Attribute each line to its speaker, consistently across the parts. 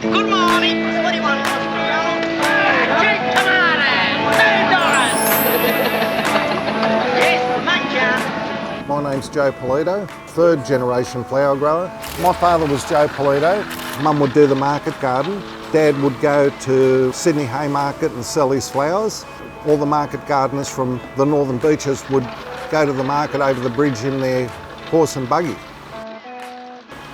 Speaker 1: Good morning. What do you want, Cheap tomatoes, $2. Yes, mancha.
Speaker 2: My name's Joe Polito, third generation flower grower. My father was Joe Polito. Mum would do the market garden. Dad would go to Sydney Haymarket and sell his flowers. All the market gardeners from the northern beaches would go to the market over the bridge in their horse and buggy.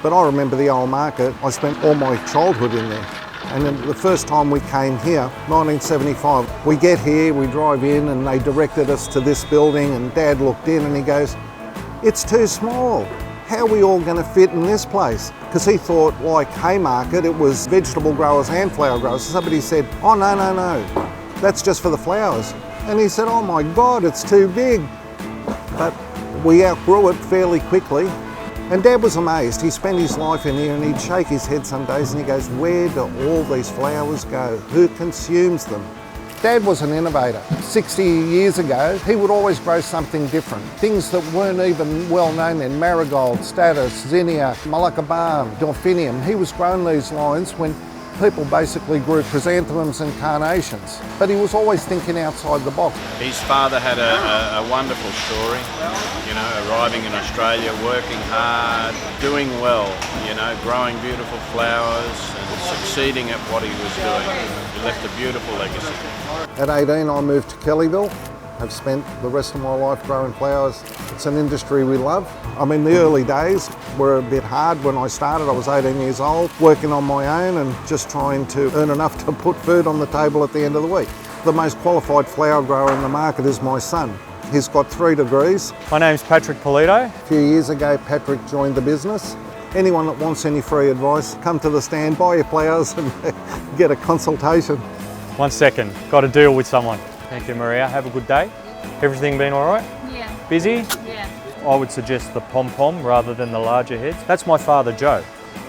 Speaker 2: But I remember the old market. I spent all my childhood in there. And then the first time we came here, 1975, we get here, we drive in and they directed us to this building and Dad looked in and he goes, "It's too small. How are we all going to fit in this place?" Because he thought, like Haymarket, it was vegetable growers and flower growers. So somebody said, "Oh, no, that's just for the flowers." And he said, "Oh my God, it's too big." But we outgrew it fairly quickly. And Dad was amazed. He spent his life in here and he'd shake his head some days and he goes, "Where do all these flowers go? Who consumes them?" Dad was an innovator. 60 years ago, he would always grow something different. Things that weren't even well known then, marigold, statice, zinnia, malacca balm, delphinium. He was growing these lines when people basically grew chrysanthemums and carnations. But he was always thinking outside the box.
Speaker 3: His father had a wonderful story, you know, arriving in Australia, working hard, doing well, you know, growing beautiful flowers and succeeding at what he was doing. He left a beautiful legacy.
Speaker 2: At 18, I moved to Kellyville. I've spent the rest of my life growing flowers. It's an industry we love. I mean, the early days were a bit hard. When I started, I was 18 years old, working on my own and just trying to earn enough to put food on the table at the end of the week. The most qualified flower grower in the market is my son. He's got 3 degrees.
Speaker 4: My name's Patrick Polito.
Speaker 2: A few years ago, Patrick joined the business. Anyone that wants any free advice, come to the stand, buy your flowers and get a consultation.
Speaker 4: 1 second, got to deal with someone. Thank you, Maria. Have a good day. Everything been all right?
Speaker 5: Yeah.
Speaker 4: Busy?
Speaker 5: Yeah.
Speaker 4: I would suggest the pom-pom rather than the larger heads. That's my father, Joe.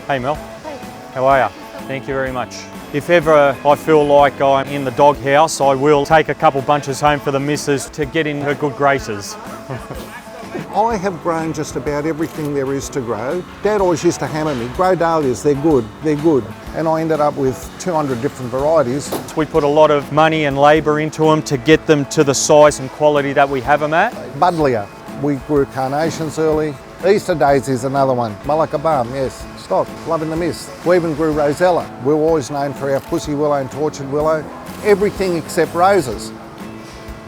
Speaker 4: Hey, Mel.
Speaker 5: Hey.
Speaker 4: How are you? Thank you very much. If ever I feel like I'm in the doghouse, I will take a couple bunches home for the missus to get in her good graces.
Speaker 2: I have grown just about everything there is to grow. Dad always used to hammer me, "Grow dahlias, they're good. And I ended up with 200 different varieties.
Speaker 4: We put a lot of money and labour into them to get them to the size and quality that we have them at.
Speaker 2: Buddleia, we grew carnations early. Easter daisy is another one. Malacca balm, yes. Stock, love in the mist. We even grew rosella. We're always known for our pussy willow and tortured willow. Everything except roses.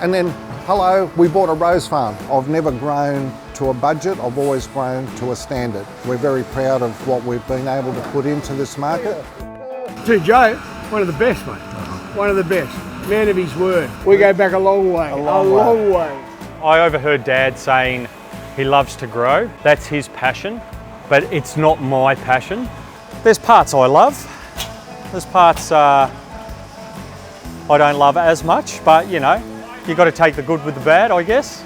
Speaker 2: And then, hello, we bought a rose farm. I've never grown to a budget, I've always grown to a standard. We're very proud of what we've been able to put into this market.
Speaker 6: To Joe, one of the best, mate. One of the best. Man of his word. We go back a long way. A long way.
Speaker 4: I overheard Dad saying he loves to grow. That's his passion, but it's not my passion. There's parts I love. There's parts I don't love as much, but you know, you got to take the good with the bad, I guess.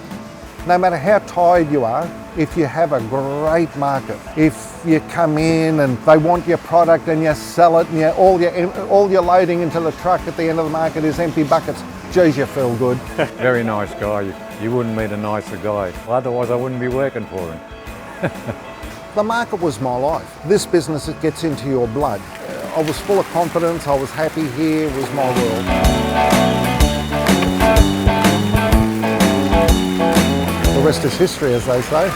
Speaker 2: No matter how tired you are, if you have a great market, if you come in and they want your product and you sell it and all you're loading into the truck at the end of the market is empty buckets, geez, you feel good.
Speaker 7: Very nice guy. You wouldn't meet a nicer guy. Well, otherwise I wouldn't be working for him.
Speaker 2: The market was my life. This business, it gets into your blood. I was full of confidence, I was happy here, it was my world. The rest is history, as they say.